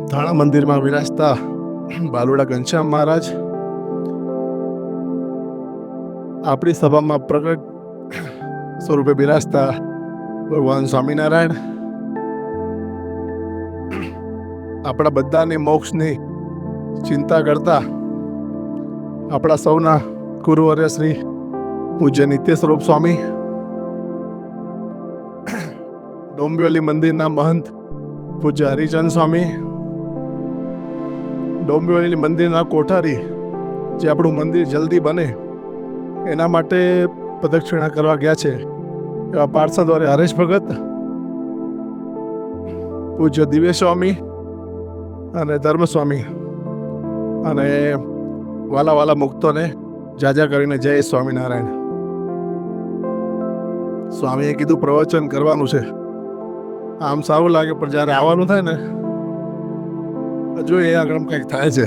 થાણા મંદિરમાં વિરાજતા બાલુડા ઘનશ્યામ મહારાજ આપણી સભામાં પ્રગટ સ્વરૂપે બિરાજતા ભગવાન સ્વામિનારાયણ આપણા બધાની મોક્ષની ચિંતા કરતા આપણા સૌના ગુરુવર્ય શ્રી પૂજ્ય નિત્ય સ્વરૂપ સ્વામી, ડોંબિવલી મંદિરના મહંત પૂજ્ય હરિચંદ સ્વામી, ડોંબિવલી મંદિરના કોઠારી જે આપણું મંદિર જલ્દી બને એના માટે પ્રદક્ષિણા કરવા ગયા છે એવા પાર્ષદ વારે હરેશ ભગત, પૂજ્ય દિવ્ય સ્વામી અને ધર્મસ્વામી અને વાલા વાલા મુક્તોને જાજા કરીને જય સ્વામિનારાયણ. સ્વામીએ કીધું પ્રવચન કરવાનું છે. આમ સારું લાગે પણ જ્યારે આવવાનું થાય ને હજુ એ આગળ કંઈક થાય છે.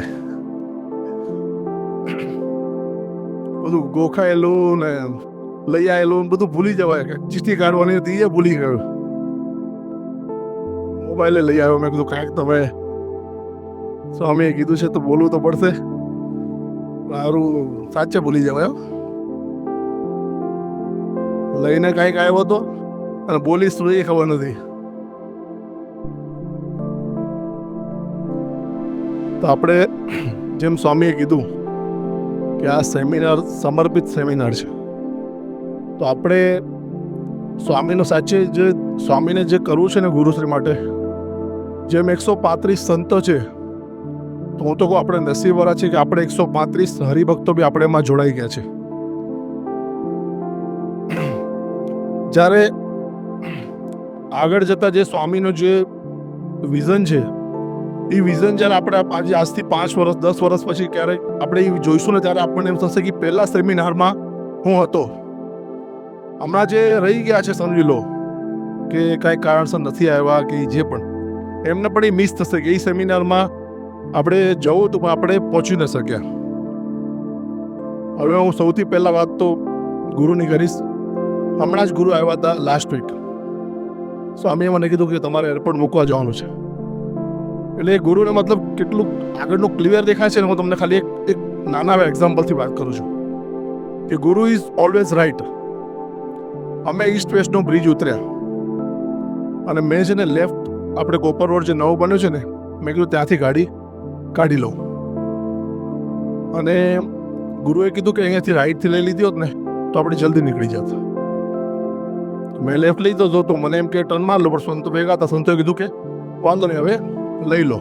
બધું ગોખાયેલું ને લઈ આવેલું બધું ભૂલી જવાય. ચીઠી કાઢવાની હતી એ ભૂલી ગયો. મોબાઈલે લઈ આવ્યો. મેં કીધું કાંઈક તમે સ્વામીએ કીધું છે તો બોલવું તો પડશે. મારું સાચે ભૂલી જવાય. લઈને કાંઈક આવ્યો હતો અને બોલીશ તો એ ખબર નથી. તો આપણે જેમ સ્વામીએ કીધું કે આ સેમિનાર સમર્પિત સેમિનાર છે, તો આપણે સ્વામીનો સાચે જે સ્વામીને જે કરવું છે ને ગુરુશ્રી માટે, જેમ 135 સંતો છે, તો હું તો કહું આપણે નસીબવાળા છે કે આપણે 135 હરિભક્તો બી આપણે એમાં જોડાઈ ગયા છે. જ્યારે આગળ જતા જે સ્વામીનો જે વિઝન છે એ વિઝન જ્યારે આપણે આજે આજથી 5 વર્ષ 10 વર્ષ પછી ક્યારેક આપણે એ જોઈશું ને ત્યારે આપણને એમ થશે કે પહેલા સેમિનારમાં હું હતો. હમણાં જે રહી ગયા છે સમજી લો કે કાંઈ કારણસર નથી આવ્યા કે જે પણ, એમને પણ એ મિસ થશે કે એ સેમિનારમાં આપણે જવું તો પણ આપણે પહોંચી ન શક્યા. હવે હું સૌથી પહેલાં વાત તો ગુરુની કરીશ. હમણાં જ ગુરુ આવ્યા હતા લાસ્ટ વીક. સ્વામીએ મને કીધું કે તમારે એરપોર્ટ મૂકવા જવાનું છે. એટલે એ ગુરુને મતલબ કેટલું આગળનું ક્લિયર દેખાય છે ને, હું તમને ખાલી એક નાના એક્ઝામ્પલથી વાત કરું છું કે ગુરુ ઇઝ ઓલવેઝ રાઈટ. અમે ઈસ્ટ વેસ્ટનો બ્રિજ ઉતર્યા અને મેં છે ને લેફ્ટ આપણે કોપર રોડ જે નવો બન્યો છે ને, મેં કીધું ત્યાંથી ગાડી કાઢી લઉં. અને ગુરુએ કીધું કે અહીંયાથી રાઈટથી લઈ લીધી હોત ને તો આપણે જલ્દી નીકળી જાત. મેં લેફ્ટ લીધો હતો તો મને એમ કે ટર્ન માર લો, પણ સંતો ભેગા હતા. સંતોએ કીધું કે વાંધો નહીં હવે લઈ લો.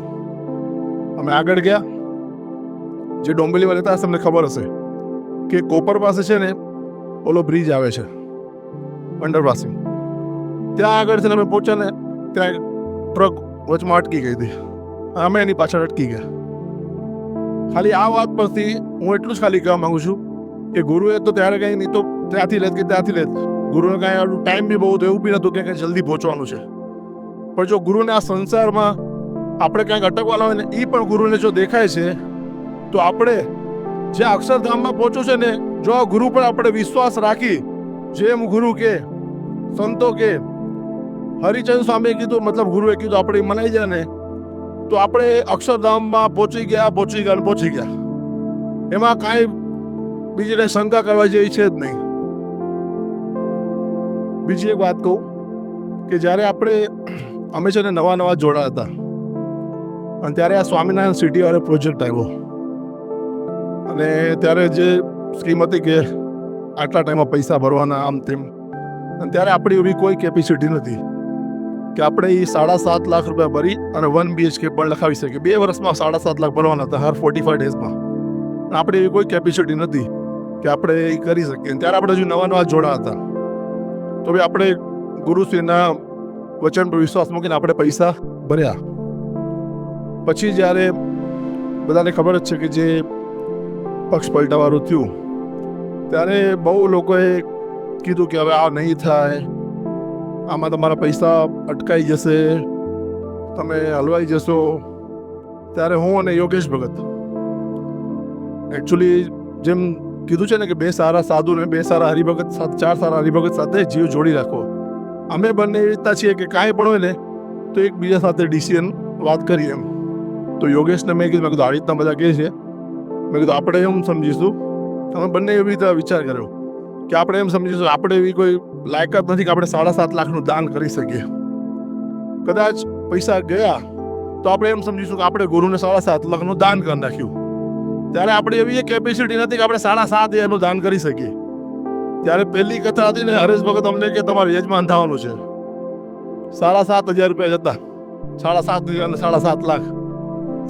અમે આગળ ગયા. જે ડોંબિવલીમાં રહેતા હશે તમને ખબર હશે કે કોપર પાસે છે ને ઓલો બ્રિજ આવે છે અંડરપાસિંગ, ત્યાં આગળ છે ને અમે પહોંચ્યા ને ત્યાં ટ્રક વચમાં અટકી ગઈ હતી. અમે એની પાછળ અટકી ગયા. ખાલી આ વાત પરથી હું એટલું જ ખાલી કહેવા માંગુ છું કે ગુરુએ તો ત્યારે કંઈ નહીં તો ત્યાંથી લેત કે ત્યાંથી લેત. ગુરુને કાંઈ ટાઈમ બી બહુ તો એવું બી નહોતું કે કંઈ જલ્દી પહોંચવાનું છે. પણ જો ગુરુને આ સંસારમાં આપણે ક્યાંક અટકવાના હોય ને એ પણ ગુરુને જો દેખાય છે તો આપણે જે અક્ષરધામમાં પહોંચવું છે ને, જો આ ગુરુ પર આપણે વિશ્વાસ રાખી, જેમ ગુરુ કે સંતો કે હરિચંદ સ્વામીએ કીધું, મતલબ ગુરુએ કીધું આપણે મનાઈ જાય ને તો આપણે અક્ષરધામમાં પહોંચી ગયા. એમાં કાંઈ બીજી શંકા કરવા જેવી છે જ નહીં. બીજી એક વાત કહું કે જ્યારે અમે છે ને નવા જોડા હતા અને ત્યારે આ સ્વામિનારાયણ સિટી વાળો પ્રોજેક્ટ આવ્યો અને ત્યારે જે સ્કીમ હતી કે આટલા ટાઈમમાં પૈસા ભરવાના આમ તેમ, અને ત્યારે આપણી એવી કોઈ કેપેસિટી નથી કે આપણે એ 7.5 લાખ રૂપિયા ભરી અને 1 BHK પણ લખાવી શકીએ. 2 વર્ષમાં 7.5 લાખ ભરવાના હતા હર 45 ડેઝમાં. આપણે એવી કોઈ કેપેસિટી નથી કે આપણે એ કરી શકીએ. ત્યારે આપણે હજુ નવા જોડા હતા તો ભાઈ આપણે ગુરુશ્રીના વચન પર વિશ્વાસ મૂકીને આપણે પૈસા ભર્યા. પછી જ્યારે બધાને ખબર જ છે કે જે પક્ષ પલટાવાળું થયું ત્યારે બહુ લોકોએ કીધું કે હવે આ નહીં થાય, આમાં તમારા પૈસા અટકાઈ જશે, તમે હલવાઈ જશો. ત્યારે હું અને યોગેશ ભગત એકચ્યુઅલી જેમ કીધું છે ને કે 2 સારા સાધુ ને 2 સારા હરિભગત સાથે 4 સારા હરિભગત સાથે જીવ જોડી રાખો. અમે બંને એવી રીતના છીએ કે કાંઈ પણ હોય ને તો એકબીજા સાથે ડિસિઝન વાત કરીએ એમ. તો યોગેશને મેં કીધું આવી રીતના બધા કહે છે, મેં કીધું આપણે એમ સમજીશું, તમે બંને એવી રીતે વિચાર કર્યો કે આપણે એમ સમજીશું આપણે એવી કોઈ લાયકાત નથી કે આપણે 7.5 લાખનું દાન કરી શકીએ. કદાચ પૈસા ગયા તો આપણે એમ સમજીશું કે આપણે ગુરુને 7.5 લાખનું દાન કરી નાખ્યું. ત્યારે આપણે એવી કેપેસિટી નથી કે આપણે 7.5 દાન કરી શકીએ. ત્યારે પહેલી કથા હતી ને, હરેશ ભગત અમને કે તમારે યજમાન થવાનું છે. 7,500 રૂપિયા જતા, 7.5 અને 7.5 લાખ,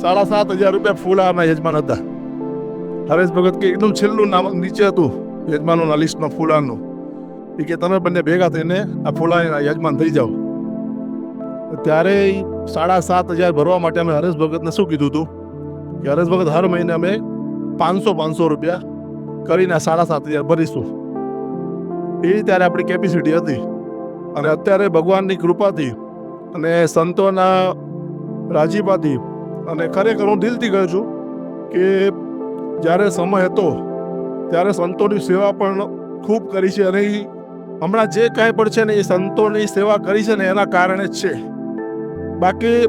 7,500 રૂપિયા ફૂલાના યજમાન હતા. હરેશ ભગત કે એકદમ છેલ્લું નામ નીચે હતું યજમાનોના લિસ્ટમાં ફૂલાનું. એ કે તમે બંને ભેગા થઈને આ ફૂલાના યજમાન થઈ જાઓ. ત્યારે 7,500 ભરવા માટે અમે હરેશ ભગતને શું કીધું હતું કે હરેશ ભગત હર મહિને અમે 500 રૂપિયા કરીને 7,500 ભરીશું. એ ત્યારે આપણી કેપેસિટી હતી. અને અત્યારે ભગવાનની કૃપાથી અને સંતોના રાજીપાથી અને ખરેખર હું દિલથી કહું છું કે જ્યારે સમય હતો ત્યારે સંતોની સેવા પણ ખૂબ કરી છે. અને હમણાં જે કાંઈ પણ છે ને એ સંતોની સેવા કરી છે ને એના કારણે જ છે. બાકી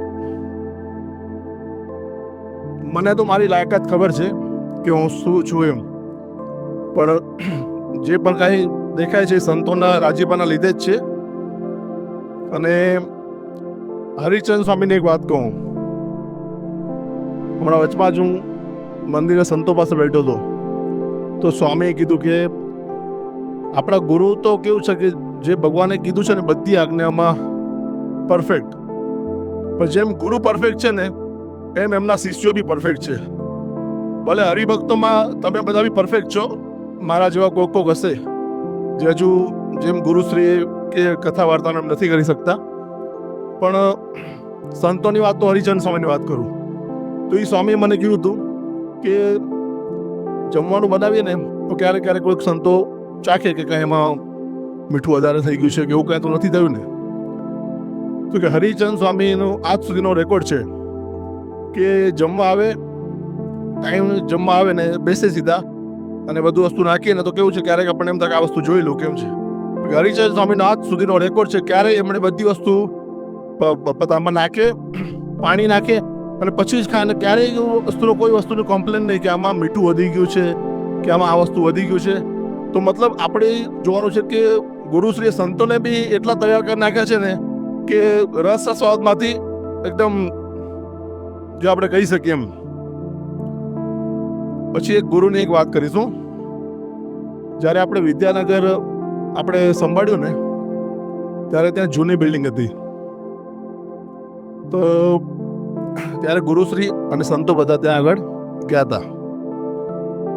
મને તો મારી લાયકાત ખબર છે કે હું શું છું એમ, પણ જે પણ કાંઈ દેખાય છે સંતોના રાજીપાના લીધે જ છે. અને હરિચંદ સ્વામીની એક વાત કહું, હમણાં વચમાં જ હું મંદિરે સંતો પાસે બેઠો હતો તો સ્વામીએ કીધું કે આપણા ગુરુ તો કેવું છે કે જે ભગવાને કીધું છે ને બધી આજ્ઞામાં પરફેક્ટ, પણ જેમ ગુરુ પરફેક્ટ છે ને એમ એમના શિષ્યો બી પરફેક્ટ છે. ભલે હરિભક્તોમાં તમે બધા બી પરફેક્ટ છો, મારા જેવા કોક હશે જે હજુ જેમ ગુરુશ્રી કે કથા વાર્તાને નથી કરી શકતા. પણ સંતોની વાત તો હરિચંદ સ્વામીની વાત કરું તો એ સ્વામીએ મને કીધું હતું કે જમવાનું બનાવીએ ને તો ક્યારેક ક્યારેક કોઈક સંતો ચાખે કે કાંઈ એમાં મીઠું વધારે થઈ ગયું છે કે એવું કાંઈ તો નથી થયું ને. તો કે હરિચંદ સ્વામીનો આજ સુધીનો રેકોર્ડ છે કે જમવા આવે, ટાઈમ જમવા આવે ને બેસે સીધા અને બધું વસ્તુ નાખીએ ને તો કેવું છે ક્યારેક આપણને એમ થાય કે આ વસ્તુ જોઈ લો કેમ છે. હરિચંદ સ્વામીનો આજ સુધીનો રેકોર્ડ છે, ક્યારેય એમણે બધી વસ્તુ પતામાં નાખે, પાણી નાખે અને પછી જ ખાય. અને ક્યારેય વસ્તુનો કોઈ વસ્તુની કોમ્પ્લેન નહીં કે આમાં મીઠું વધી ગયું છે કે આમાં આ વસ્તુ વધી ગયું છે. તો મતલબ આપણે જોવાનું છે કે ગુરુશ્રી સંતોને બી એટલા તૈયાર કરી નાખ્યા છે ને કે રસ સ્વાદમાંથી એકદમ જે આપણે કહી શકીએ એમ. પછી એક ગુરુની એક વાત કરીશું. જ્યારે આપણે વિદ્યાનગર આપણે સંભાળ્યું ને ત્યારે ત્યાં જૂની બિલ્ડિંગ હતી. તો ત્યારે ગુરુશ્રી અને સંતો બધા ત્યાં આગળ ગયા હતા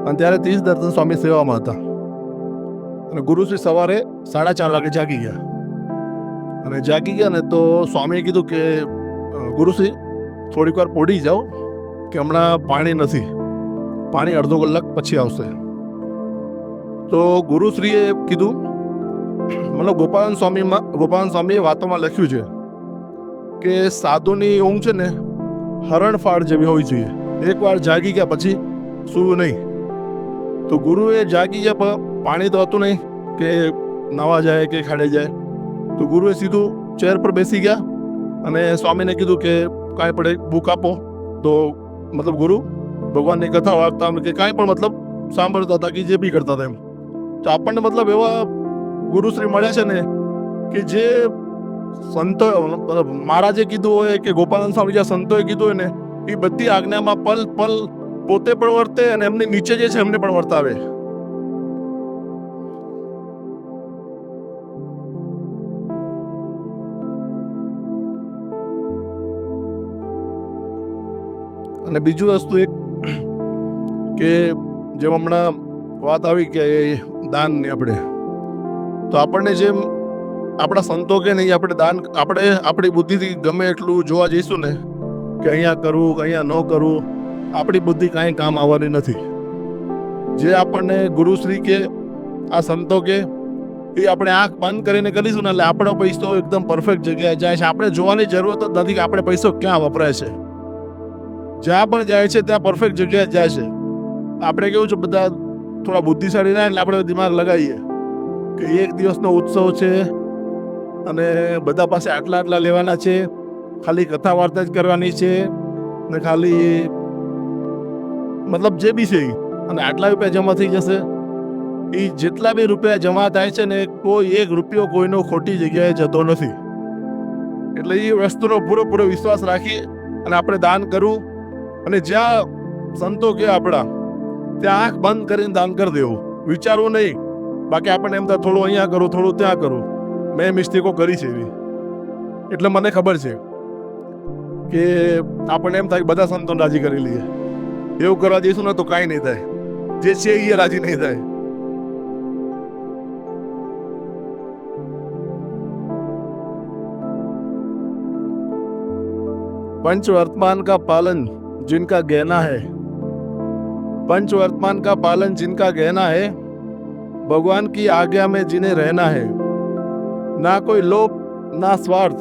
અને ત્યારે 30 દર્શન સ્વામી સેવામાં હતા. અને ગુરુશ્રી સવારે 4:30 વાગે જાગી ગયા. અને જાગી ગયા ને તો સ્વામીએ કીધું કે ગુરુશ્રી થોડીક વાર પોડી જાઓ કે હમણાં પાણી નથી, પાણી અડધો કલાક પછી આવશે. તો ગુરુશ્રીએ કીધું, મતલબ ગોપાલ સ્વામીએ વાતોમાં લખ્યું છે કે સાધુની ઊંઘ છે ને હરણફાળ જેવી હોવી જોઈએ. એકવાર જાગી ગયા પછી સૂવું નહીં. તો ગુરુએ જાગી ગયા પણ પાણી તો હતું નહીં કે નાવા જાય કે ખાડે જાય. તો ગુરુએ સીધું ચેર પર બેસી ગયા અને સ્વામીને કીધું કે કાંઈ પડે બુક આપો. તો મતલબ ગુરુ ભગવાનની કથા વાર્તા કે કાંઈ પણ મતલબ સાંભળતા હતા કે જે બી કરતા હતા એમ. તો આપણને મતલબ એવા ગુરુશ્રી મળ્યા છે ને કે જે સંતો મહારાજે કીધું હોય કે ગોપાલન સ્વામી જે સંતોએ કીધું હોય ને એ બધી આજ્ઞામાં પલ પલ પોતે પણ વર્તે અને એમની નીચે જે છે એમને પણ વર્તાવે. અને બીજું વસ્તુ એક કે જેમ હમણાં વાત આવી કે દાનની આપણે, તો આપણને જેમ આપણા સંતો કે નહીં આપણે દાન આપણે આપણી બુદ્ધિથી ગમે એટલું જોવા જઈશું ને કે અહીંયા કરવું કે અહીંયા ન કરવું, આપણી બુદ્ધિ કાંઈ કામ આવવાની નથી. જે આપણને ગુરુશ્રી કે આ સંતો કે એ આપણે આંખ બંધ કરીને કરીશું ને એટલે આપણો પૈસો એકદમ પરફેક્ટ જગ્યાએ જાય છે. આપણે જોવાની જરૂરત જ નથી કે આપણે પૈસો ક્યાં વપરાય છે. જ્યાં પણ જાય છે ત્યાં પરફેક્ટ જગ્યાએ જાય છે. આપણે કેવું છે બધા થોડા બુદ્ધિશાળી ના એટલે આપણે દિમાગ લગાવીએ કે એક દિવસનો ઉત્સવ છે અને બધા પાસે આટલા લેવાના છે, ખાલી કથા વાર્તા જ કરવાની છે, ને ખાલી મતલબ જે બી છે ઈ. અને આટલા રૂપિયા જમા થઈ જશે, એ જેટલા બી રૂપિયા જમા થાય છે ને કોઈ એક રૂપિયો કોઈનો ખોટી જગ્યાએ જતો નથી. એટલે એ વસ્તુનો પૂરેપૂરો વિશ્વાસ રાખી અને આપણે દાન કરવું, અને જ્યાં સંતો કે આપણા ત્યાં આંખ બંધ કરીને દાન કરી દેવું, વિચારવું નહીં. બાકી આપણને એમ થાય થોડું અહીંયા કરું, થોડું ત્યાં કરું. મેં મિસ્ટેકો કરી છે એવી, એટલે મને ખબર છે કે આપણને એમ થાય કે બધા સંતોને રાજી કરી લઈએ. એવું કરવા જઈશું ને તો કાંઈ નહીં થાય, જે છે એ રાજી નહીં થાય. पंच वर्तमान का पालन जिनका गहना है, पंच वर्तमान का पालन जिनका गहना है, भगवान की आज्ञा में जिन्हें रहना है, ना कोई लोभ ना स्वार्थ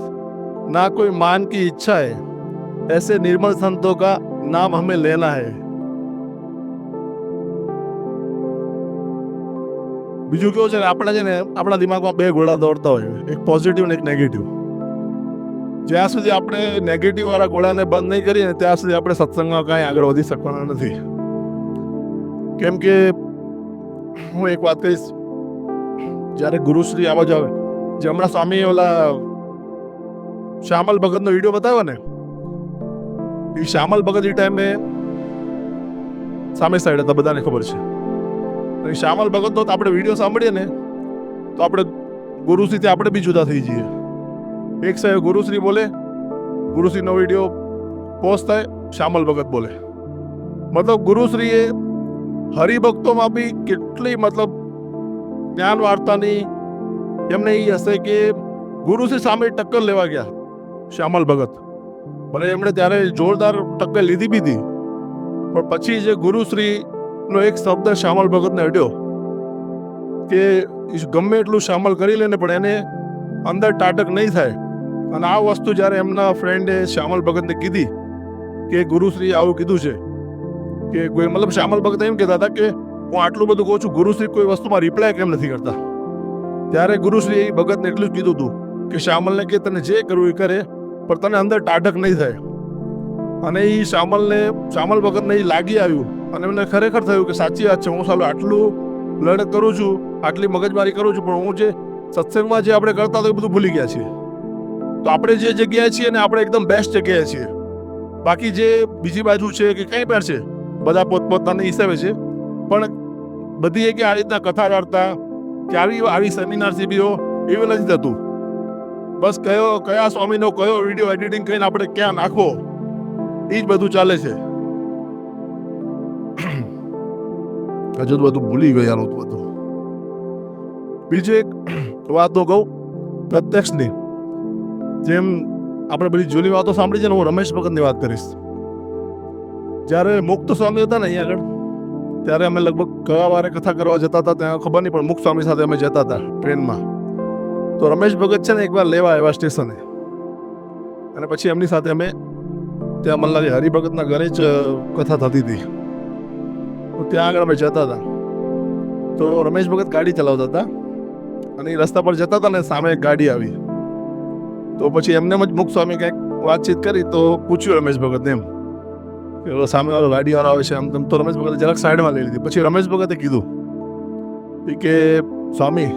ना कोई मान की इच्छा है, ऐसे निर्मल संतों का नाम हमें लेना है. બીજું કેવું છે ને, આપણા છે ને આપણા દિમાગમાં બે ઘોડા દોડતા હોય, એક પોઝિટિવ ને એક નેગેટિવ. જ્યાં સુધી આપણે નેગેટિવ વાળા ઘોડાને બંધ નહીં કરીએ ને ત્યાં સુધી આપણે સત્સંગમાં કાંઈ આગળ વધી શકવાના નથી. કેમ કે હું એક વાત કહીશ, જ્યારે ગુરુશ્રી આવા જ આવે, જે હમણાં સ્વામી ઓલા શ્યામલ ભગતનો વિડીયો બતાવ્યો ને, એ શ્યામલ ભગત એ ટાઈમે સામે સાઈડ હતા, બધાને ખબર છે. શ્યામલ ભગતનો તો આપણે વિડીયો સાંભળીએ ને તો આપણે ગુરુશ્રીથી આપણે બી જુદા થઈ જઈએ. એક સાહેબ ગુરુશ્રી બોલે, ગુરુશ્રીનો વિડીયો પોસ્ટ થાય, શ્યામલ ભગત બોલે. મતલબ ગુરુશ્રીએ હરિભક્તોમાં બી કેટલી મતલબ જ્ઞાન વાર્તાની એમને એ હશે કે ગુરુશ્રી સામે ટક્કર લેવા ગયા શ્યામલ ભગત. ભલે એમણે ત્યારે જોરદાર ટક્કર લીધી બી હતી, પણ પછી જે ગુરુશ્રીનો એક શબ્દ શ્યામલ ભગતને અડ્યો કે ગમે એટલું શ્યામલ કરી લે ને પણ એને અંદર ટાટક નહીં થાય. અને આ વસ્તુ જ્યારે એમના ફ્રેન્ડે શ્યામલ ભગતને કીધી કે ગુરુશ્રી આવું કીધું છે કે કોઈ મતલબ શ્યામલ ભગત એમ કહેતા હતા કે હું આટલું બધું કહું છું, ગુરુશ્રી કોઈ વસ્તુમાં રિપ્લાય કેમ નથી કરતા. ત્યારે ગુરુશ્રી એ ભગતને એટલું જ કીધું હતું કે શ્યામલને કે તને જે કરવું એ કરે, પણ તને અંદર ટાટક નહીં થાય. અને એ શ્યામલ ભગતને એ લાગી આવ્યું અને એમને ખરેખર થયું કે સાચી વાત છે, હું સાલું આટલું લડત કરું છું, આટલી મગજમારી કરું છું, પણ હું જે સત્સંગમાં જે આપણે કરતા હતા એ બધું ભૂલી ગયા છીએ. તો આપણે જે જગ્યાએ છીએ ને આપણે એકદમ બેસ્ટ જગ્યાએ છીએ. બાકી જે બીજી બાજુ છે કે કંઈ પણ છે, બધા પોતપોતાના હિસાબે છે. પણ બધી એક આ રીતના કથા વાર્તા કે આવી સેમિનાર શિબિરો એવું નથી થતું. બસ કયા સ્વામીનો કયો વિડીયો એડિટિંગ કરીને આપણે ક્યાં નાખવો, એ જ બધું ચાલે છે. હજુ બધું ભૂલી ગયા બધું. બીજી એક વાત તો કહું પ્રત્યક્ષની, જેમ આપણે બધી જૂની વાતો સાંભળી છે ને, હું રમેશ ભગતની વાત કરીશ. જ્યારે મુક્ત સ્વામી હતા ને અહીંયા આગળ, ત્યારે અમે લગભગ કયા વારે કથા કરવા જતા હતા ત્યાં ખબર નહીં, પણ મુક્ત સ્વામી સાથે અમે જતા હતા ટ્રેનમાં. તો રમેશ ભગત છે ને એકવાર લેવા આવ્યા સ્ટેશને, અને પછી એમની સાથે અમે ત્યાં મલ્લાજી હરિભગતના ઘરે જ કથા થતી હતી. તો ત્યાં આગળ અમે જતા હતા. તો રમેશ ભગત ગાડી ચલાવતા હતા અને એ રસ્તા પર જતા હતા ને સામે એક ગાડી આવી. તો પછી એમને જ મુક્ત સ્વામી કંઈક વાતચીત કરી તો પૂછ્યું રમેશ ભગતને એમ કે સામે વાળો ગાડીવાળો આવે છે આમ તેમ. તો રમેશ ભગતે જરાક સાઈડમાં લઈ લીધી. પછી રમેશ ભગતે કીધું કે સ્વામી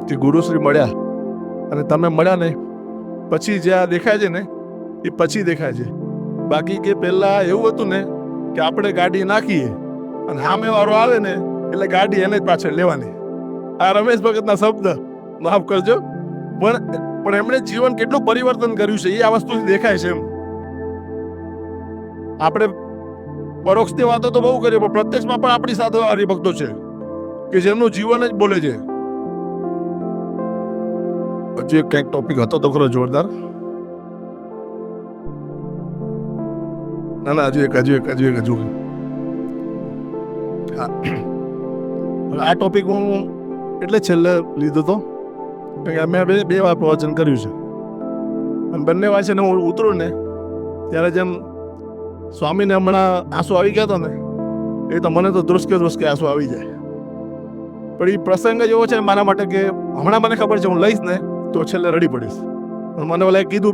કે ગુરુશ્રી મળ્યા અને તમે મળ્યા ને પછી જ્યાં દેખાય છે ને એ પછી દેખાય છે. બાકી કે પહેલાં એવું હતું ને કે આપણે ગાડી નાખીએ અને સામે વાળો આવે ને એટલે ગાડી એને જ પાછળ લેવાની. આ રમેશ ભગતના શબ્દ, માફ કરજો, પણ એમણે જીવન કેટલું પરિવર્તન કર્યું છે એ આ વસ્તુથી દેખાય છે. એમ આપણે પરોક્ષની વાતો તો બહુ કરીએ, પણ પ્રત્યક્ષમાં પણ આપણી સાથે હરિભક્તો છે કે જેમનું જીવન જ બોલે છે. હજી કંઈક ટોપિક હતો તો ખરો જોરદાર. ના હજુ એક આ ટોપિક હું એટલે છેલ્લે લીધો હતો કે અમે બે વાર પ્રવચન કર્યું છે અને બંને વાર છે ને હું ઉતરું ને ત્યારે જેમ સ્વામીને હમણાં આંસુ આવી ગયા હતા ને એ તો મને તો ધ્રુસકે આંસુ આવી જાય. પણ એ પ્રસંગ જ એવો છે મારા માટે કે હમણાં મને ખબર છે હું લઈશ ને તો છેલ્લે રડી પડીશ. પણ મને ઓલા કીધું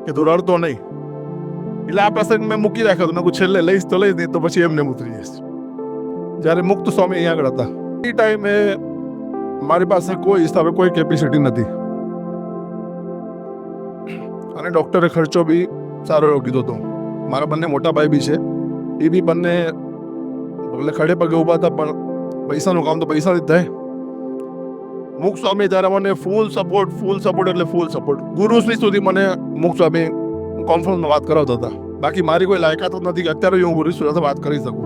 કે તું રડતો નહીં, એટલે આ પ્રસંગ મેં મૂકી રાખ્યો હતો. મેં કહ્યું છેલ્લે લઈશ તો લઈશ, નહીં તો પછી એમને ઉતરી જઈશ. જ્યારે મુક્ત સ્વામી અહીંયા આગળ હતા એ ટાઈમે મારી પાસે કોઈ હિસાબે કોઈ કેપેસિટી નથી, અને ડૉક્ટરે ખર્ચો બી સારો એવો કીધો હતો. મારા બંને મોટા ભાઈ બી છે, એ બી બંને એટલે ખડે પગે ઊભા હતા, પણ પૈસાનું કામ તો પૈસાથી જ થાય. મુક્ત સ્વામી ત્યારે મને ફૂલ સપોર્ટ એટલે ફૂલ સપોર્ટ. ગુરુશ્રી સુધી મને મુક્ત સ્વામી કોન્ફરન્સમાં વાત કરાવતા હતા. બાકી મારી કોઈ લાયકાત જ નથી કે અત્યારે હું ગુરુશ્રી સાથે વાત કરી શકું.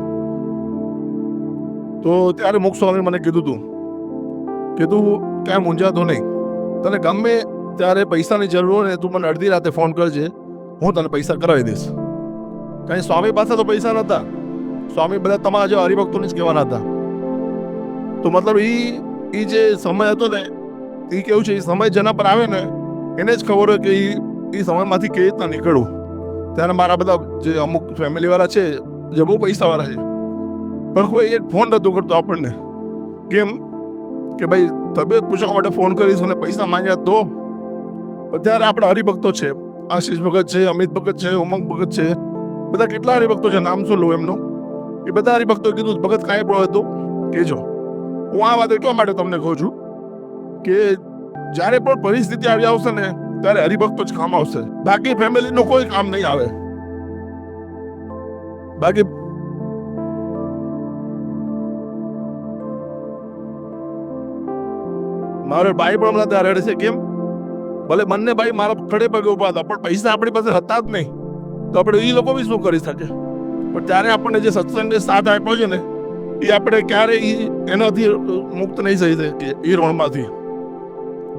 તો ત્યારે મુક્ત સ્વામી મને કીધું કે તું ક્યાંય મૂંઝાતો નહીં, તને ગમે ત્યારે પૈસાની જરૂર હોય ને તું મને અડધી રાતે ફોન કરજે, હું તને પૈસા કરાવી દઈશ. કારણ સ્વામી પાસે તો પૈસા નહોતા, સ્વામી બધા તમારા જેવા હરિભક્તોને જ કહેવાના હતા. તો મતલબ એ જે સમય હતો ને એ કેવું છે, એ સમય જેના પર આવે ને એને જ ખબર હોય કે એ સમયમાંથી કેવી રીતના નીકળવું. ત્યારે મારા બધા જે અમુક ફેમિલીવાળા છે જે બહુ પૈસાવાળા છે, પણ કોઈ એ ફોન નહોતું કરતો આપણને. કેમ કે ભાઈ તબિયત પૂછવા માટે ફોન કરીશ અને પૈસા માંગ્યા તો. ત્યારે આપણા હરિભક્તો છે, આશીષ ભગત છે, અમિત ભગત છે, ઉમંગ ભગત છે, બધા કેટલા હરિભક્તો છે, નામ શું લઉં એમનું. એ બધા હરિભક્તો કીધું ભગત કાંઈ પણ હતું કહેજો. હું આ વાત એટલા માટે તમને કહું છું કે જ્યારે પણ પરિસ્થિતિ આવી આવશે ને ત્યારે હરિભક્તો જ કામ આવશે, બાકી ફેમિલીનું કોઈ કામ નહીં આવે. બાકી મારો ભાઈ પણ હમણાં ત્યાં રડે છે. કેમ? ભલે બંને ભાઈ મારા ખડે પગે ઉભા હતા, પણ પૈસા આપણી પાસે હતા જ નહીં, તો આપણે એ લોકો બી શું કરી શકે. પણ ત્યારે આપણને જે સત્સંગને સાથ આપ્યો છે ને એ આપણે ક્યારેય એનાથી મુક્ત નહીં થઈ શકીએ, એ ઋણમાંથી.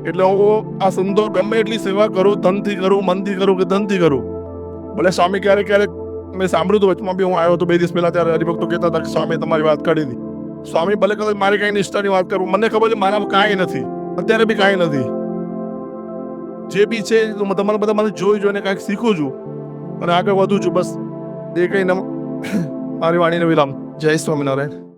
એટલે હું આ સંતો ગમે એટલી સેવા કરું, તનથી કરું, મનથી કરું કે ધનથી કરું. ભલે સ્વામી ક્યારેક મેં સાંભળ્યું હતું વચમાં બી, હું આવ્યો હતો 2 દિવસ પહેલા, ત્યારે હરિભક્તો કહેતા હતા કે સ્વામી તમારી વાત કાઢી હતી. સ્વામી ભલે કદાચ મારી કાંઈ નિષ્ઠાની વાત કરું, મને ખબર છે મારા કાંઈ નથી, અત્યારે બી કાંઈ નથી. જે બી છે તમારે બધા મને જોઈને કાંઈક શીખું છું અને આગળ વધું છું. બસ એ કંઈ મારી વાણીને વિરામ. જય સ્વામિનારાયણ.